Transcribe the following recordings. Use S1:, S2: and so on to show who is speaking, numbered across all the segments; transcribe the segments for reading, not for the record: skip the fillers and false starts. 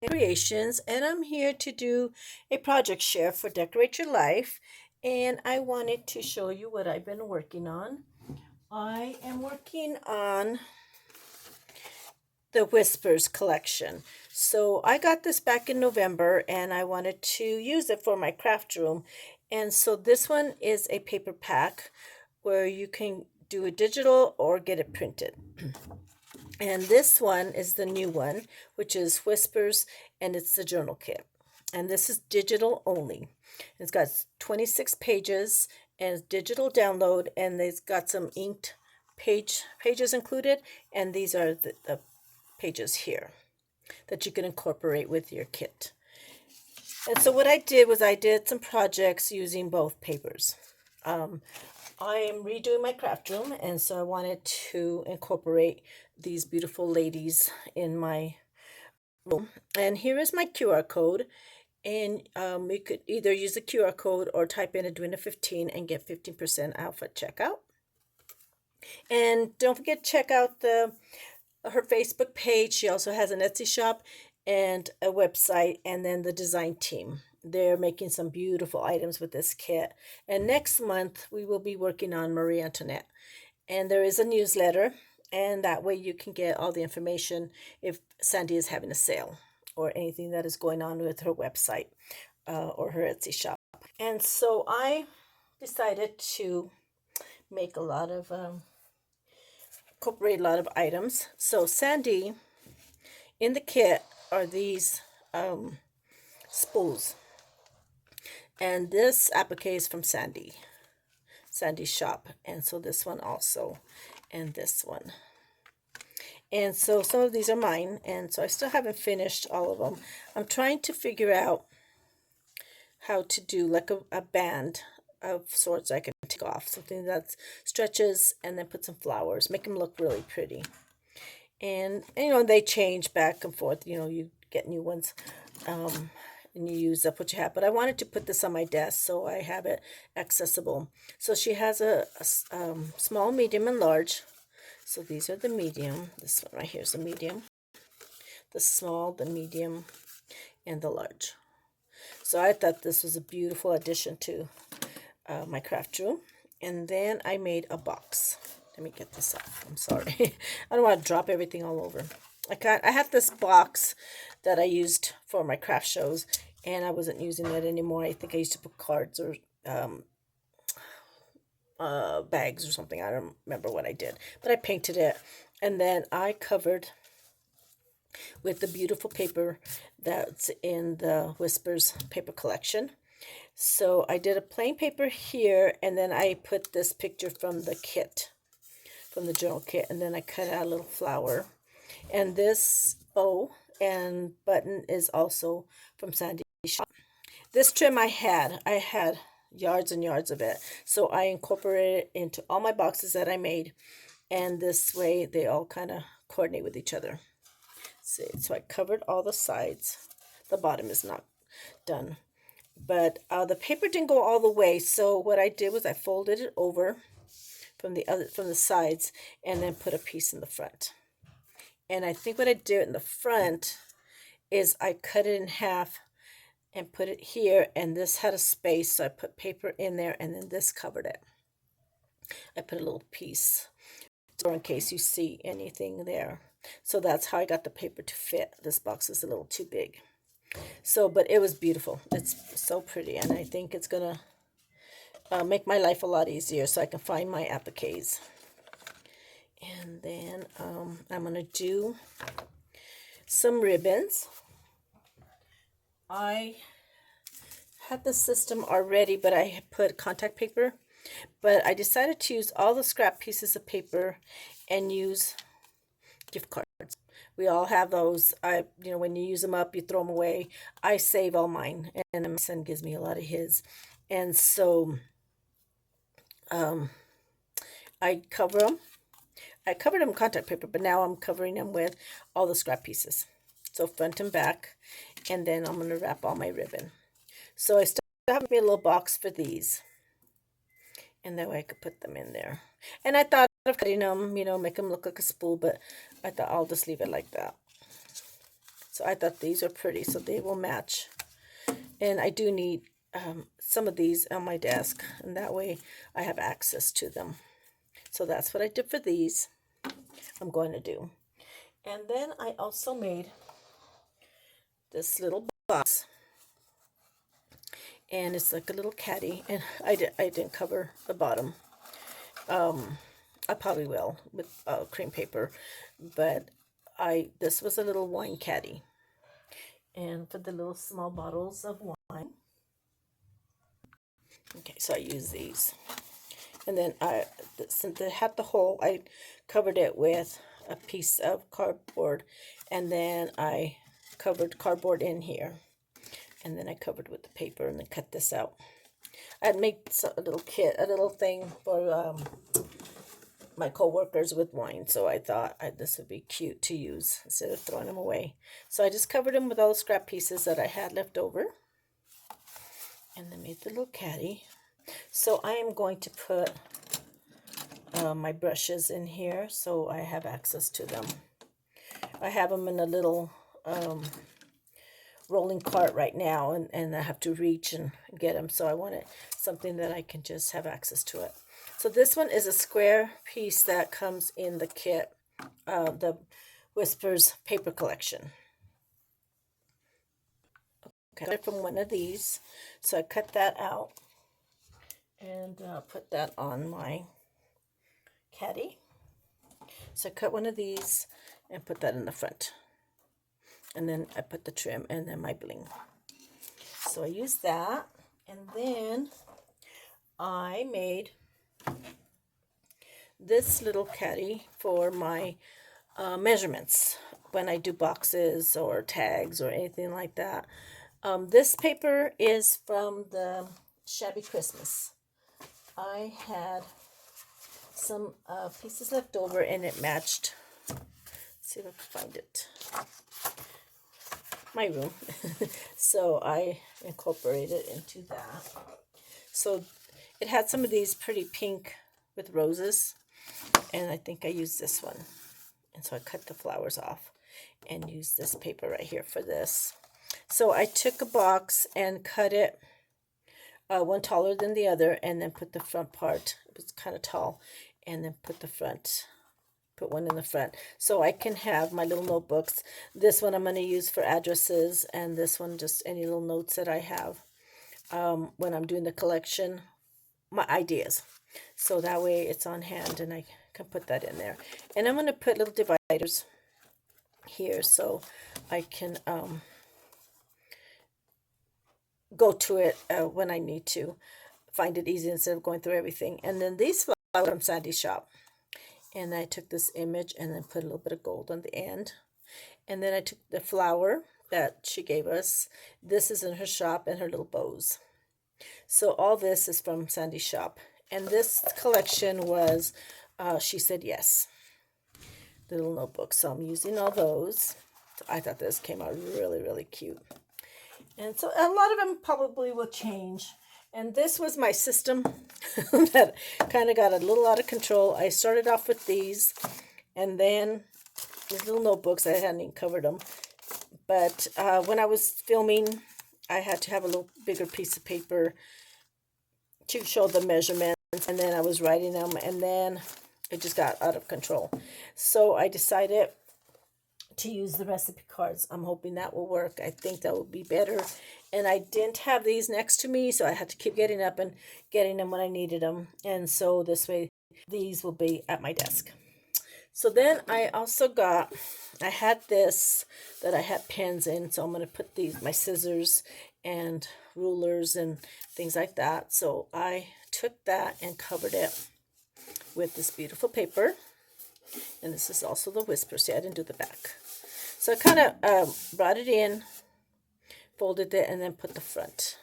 S1: Creations, and I'm here to do a project share for Decorate Your Life, and I wanted to show you what I've been working on. I am working on the Whispers collection. So I got this back in November and I wanted to use it for my craft room. And so this one is a paper pack where you can do a digital or get it printed. And this one is the new one, which is Whispers, and it's the journal kit. And this is digital only. It's got 26 pages and it's digital download, and it's got some inked pages included, and these are the pages here that you can incorporate with your kit. And so what I did was I did some projects using both papers. I am redoing my craft room, and so I wanted to incorporate these beautiful ladies in my room. And here is my QR code, and you could either use the QR code or type in Edwina 15 and get 15% off at checkout. And don't forget to check out her Facebook page. She also has an Etsy shop and a website, and then the design team. They're making some beautiful items with this kit. And next month, we will be working on Marie Antoinette. And there is a newsletter, and that way you can get all the information if Sandy is having a sale or anything that is going on with her website or her Etsy shop. And so I decided to make a lot of, incorporate a lot of items. So Sandy, in the kit are these spools. And this applique is from Sandy's shop. And so this one also, and this one. And so some of these are mine, and so I still haven't finished all of them. I'm trying to figure out how to do like a band of sorts I can take off. Something that stretches and then put some flowers, make them look really pretty. And they change back and forth. You get new ones. And you use up what you have. But I wanted to put this on my desk so I have it accessible. So she has a small, medium, and large. So these are the medium. This one right here is the medium. The small, the medium, and the large. So I thought this was a beautiful addition to my craft room. And then I made a box. Let me get this off. I'm sorry. I don't want to drop everything all over. I had this box that I used for my craft shows, and I wasn't using it anymore. I think I used to put cards or bags or something. I don't remember what I did, but I painted it, and then I covered with the beautiful paper that's in the Whispers paper collection. So I did a plain paper here, and then I put this picture from the kit, from the journal kit, and then I cut out a little flower. And this bow and button is also from Sandy's shop. This trim I had yards and yards of it. So I incorporated it into all my boxes that I made. And this way they all kind of coordinate with each other. See, so I covered all the sides. The bottom is not done. But the paper didn't go all the way. So what I did was I folded it over from the sides and then put a piece in the front. And I think what I did in the front is I cut it in half and put it here, and this had a space, so I put paper in there, and then this covered it. I put a little piece, so in case you see anything there. So that's how I got the paper to fit. This box is a little too big. So, but it was beautiful. It's so pretty, and I think it's going to make my life a lot easier so I can find my appliques. And then I'm going to do some ribbons. I had the system already, but I put contact paper. But I decided to use all the scrap pieces of paper and use gift cards. We all have those. When you use them up, you throw them away. I save all mine, and my son gives me a lot of his. And so I cover them. I covered them in contact paper, but now I'm covering them with all the scrap pieces. So front and back, and then I'm going to wrap all my ribbon. So I still have me a little box for these, and that way I could put them in there. And I thought of cutting them, make them look like a spool, but I thought I'll just leave it like that. So I thought these are pretty, so they will match. And I do need some of these on my desk, and that way I have access to them. So that's what I did for these. I'm going to do. And then I also made this little box, and it's like a little caddy, and I didn't cover the bottom. I probably will with cream paper, but this was a little wine caddy, and for the little small bottles of wine. Okay, so I use these, and then since it had the hole, I covered it with a piece of cardboard, and then I covered cardboard in here, and then I covered with the paper, and then cut this out. I'd make a little kit, a little thing for my co-workers with wine, so I thought this would be cute to use instead of throwing them away. So I just covered them with all the scrap pieces that I had left over, and then made the little caddy. So I am going to put my brushes in here so I have access to them. I have them in a little rolling cart right now, and I have to reach and get them, so I wanted something that I can just have access to it. So this one is a square piece that comes in the kit, the Whispers paper collection. Okay, from one of these, so I cut that out and put that on my caddy. So I cut one of these and put that in the front, and then I put the trim and then my bling. So I used that, and then I made this little caddy for my measurements when I do boxes or tags or anything like that. This paper is from the Shabby Christmas. I had some pieces left over, and it matched. Let's see if I can find it. My room. So I incorporated into that. So it had some of these pretty pink with roses, and I think I used this one. And so I cut the flowers off and used this paper right here for this. So I took a box and cut it one taller than the other, and then put the front part, it was kind of tall, and then put one in the front, so I can have my little notebooks. This one I'm going to use for addresses, and this one just any little notes that I have when I'm doing the collection, my ideas. So that way it's on hand, and I can put that in there. And I'm going to put little dividers here so I can go to it when I need to find it easy instead of going through everything. And then these flowers from Sandy's shop, and I took this image and then put a little bit of gold on the end. And then I took the flower that she gave us. This is in her shop, and her little bows. So all this is from Sandy's shop, and this collection was she said yes, the little notebook. So I'm using all those. So I thought this came out really, really cute. And so a lot of them probably will change. And this was my system that kind of got a little out of control. I started off with these, and then these little notebooks. I hadn't even covered them. But when I was filming, I had to have a little bigger piece of paper to show the measurements. And then I was writing them, and then it just got out of control. So I decided to use the recipe cards. I'm hoping that will work. I think that will be better. And I didn't have these next to me, so I had to keep getting up and getting them when I needed them. And so this way, these will be at my desk. So then I also I had this that I had pens in, so I'm going to put my scissors and rulers and things like that. So I took that and covered it with this beautiful paper. And this is also the Whisper. See, I didn't do the back. So I kind of brought it in, folded it, and then put the front.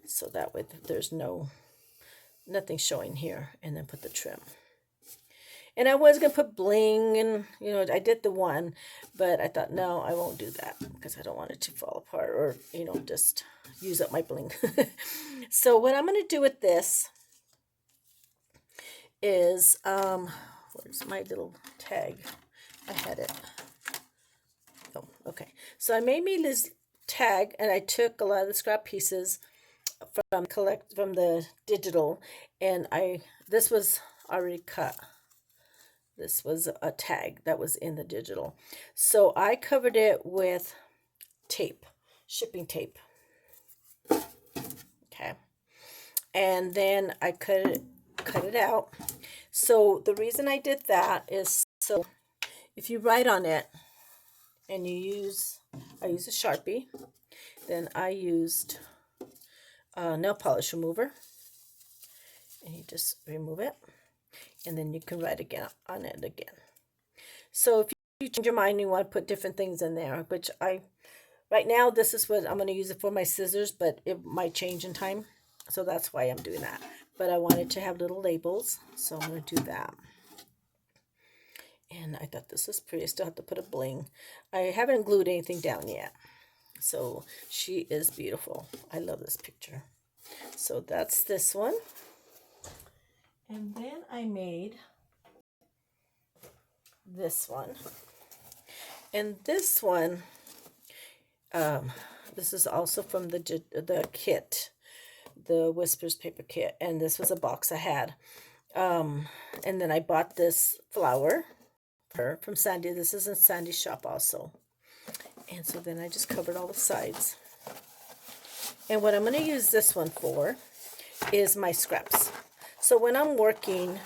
S1: So that way there's nothing showing here. And then put the trim. And I was going to put bling, and, I did the one, but I thought, no, I won't do that because I don't want it to fall apart or, just use up my bling. So what I'm going to do with this is, where's my little tag? I had it. Oh, Okay, so I made me this tag, and I took a lot of the scrap pieces from the digital, and this was already cut. This was a tag that was in the digital, so I covered it with tape, shipping tape. Okay, and then I cut it out. So the reason I did that is so if you write on it and I use a Sharpie, then I used a nail polish remover, and you just remove it, and then you can write again on it again. So if you change your mind and you want to put different things in there, which right now this is what I'm going to use it for, my scissors, but it might change in time, so that's why I'm doing that. But I wanted to have little labels, so I'm going to do that. And I thought this was pretty. I still have to put a bling. I haven't glued anything down yet. So she is beautiful. I love this picture. So that's this one. And then I made this one. And this one, this is also from the kit, the Whispers paper kit. And this was a box I had. And then I bought this flower from Sandy. This is in Sandy's shop also. And so then I just covered all the sides. And what I'm going to use this one for is my scraps. So when I'm working,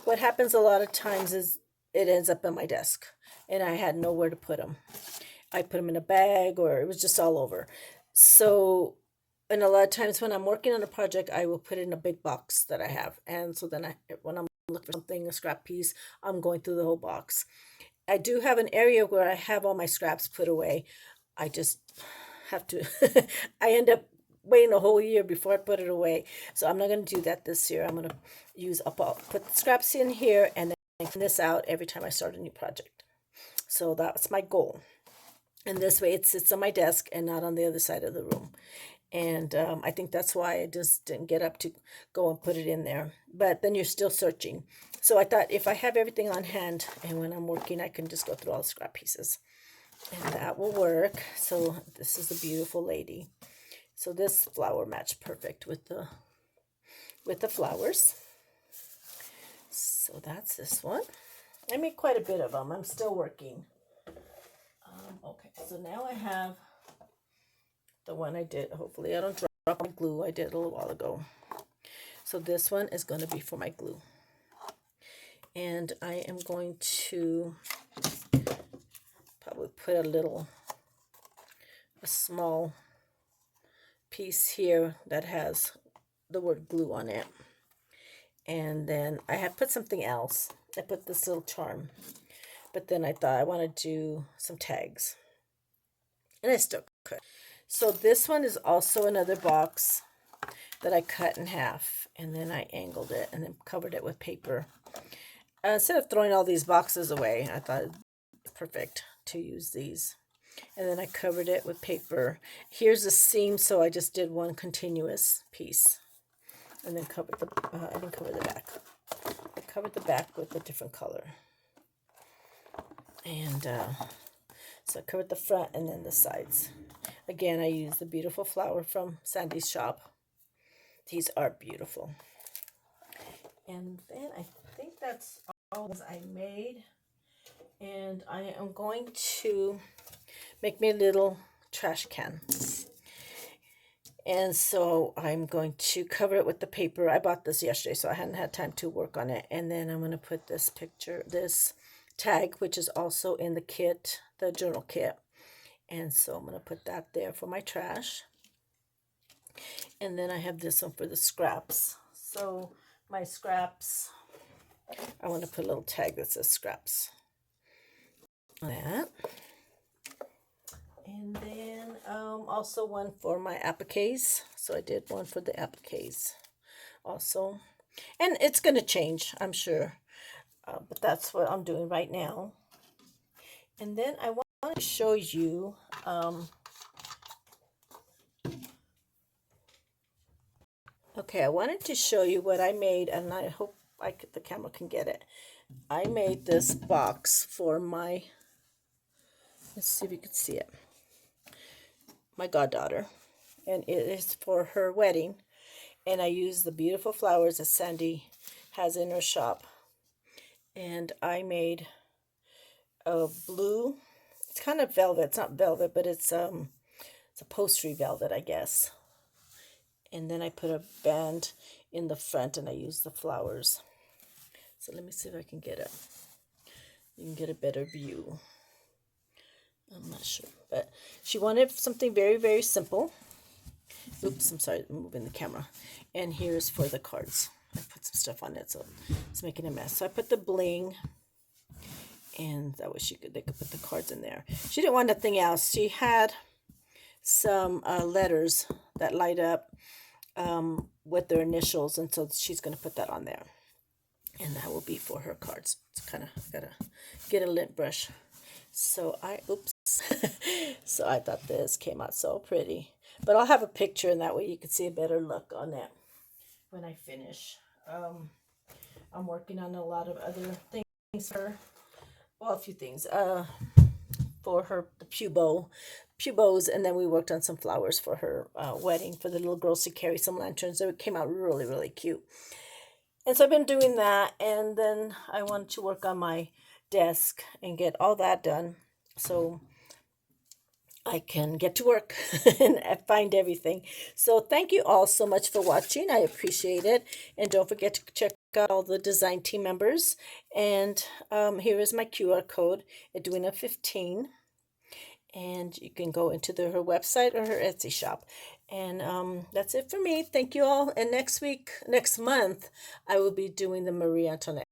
S1: what happens a lot of times is it ends up on my desk, and I had nowhere to put them. I put them in a bag, or it was just all over. So, and a lot of times when I'm working on a project, I will put it in a big box that I have. And so then when I'm looking for something, a scrap piece, I'm going through the whole box. I do have an area where I have all my scraps put away. I just have to, I end up waiting a whole year before I put it away. So I'm not going to do that this year. I'm going to put the scraps in here and then clean this out every time I start a new project. So that's my goal. And this way it sits on my desk and not on the other side of the room. And I think that's why I just didn't get up to go and put it in there. But then you're still searching. So I thought if I have everything on hand and when I'm working, I can just go through all the scrap pieces. And that will work. So this is a beautiful lady. So this flower matched perfect with the flowers. So that's this one. I made quite a bit of them. I'm still working. Okay, so now I have the one I did. Hopefully I don't drop my glue. I did it a little while ago. So this one is going to be for my glue. And I am going to probably put a small piece here that has the word glue on it. And then I have put something else. I put this little charm. But then I thought I want to do some tags. And I still could. So this one is also another box that I cut in half. And then I angled it and then covered it with paper. Instead of throwing all these boxes away, I thought it was perfect to use these. And then I covered it with paper. Here's a seam, so I just did one continuous piece. And then I didn't cover the back. I covered the back with a different color. And so I covered the front and then the sides. Again, I used the beautiful flower from Sandy's shop. These are beautiful. And then I think that's all I made. And I am going to make me a little trash can. And so I'm going to cover it with the paper. I bought this yesterday, so I hadn't had time to work on it. And then I'm going to put this tag, which is also in the kit, the journal kit. And so I'm going to put that there for my trash. And then I have this one for the scraps. So my scraps, I want to put a little tag that says scraps. That. And then also one for my appliques. So I did one for the appliques also. And it's going to change, I'm sure. But that's what I'm doing right now. And then I want to show you okay, I wanted to show you what I made, and I hope the camera can get it. I made this box for my Let's see if you can see it. My goddaughter. And it is for her wedding. And I use the beautiful flowers that Sandy has in her shop. And I made a blue, it's kind of velvet. It's not velvet, but it's upholstery velvet, I guess. And then I put a band in the front and I used the flowers. So let me see if I can get it. You can get a better view. I'm not sure, but she wanted something very, very simple. Oops, I'm sorry, I'm moving the camera. And here's for the cards. I put some stuff on it, so it's making a mess. So I put the bling, and that way they could put the cards in there. She didn't want nothing else. She had some letters that light up with their initials, and so she's going to put that on there. And that will be for her cards. It's kind of gotta get a lint brush. So oops. So I thought this came out so pretty. But I'll have a picture, and that way you can see a better look on that when I finish. I'm working on a lot of other things for her. Well, a few things. For her, the pew bows, and then we worked on some flowers for her wedding for the little girls to carry some lanterns. So it came out really, really cute. And so I've been doing that, and then I wanted to work on my desk and get all that done so I can get to work and find everything. So thank you all so much for watching. I appreciate it. And don't forget to check out all the design team members. And here is my QR code, Edwina15. And you can go into her website or her Etsy shop. And that's it for me. Thank you all. And next month, I will be doing the Marie Antoinette.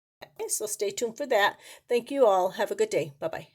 S1: So stay tuned for that. Thank you all. Have a good day. Bye-bye.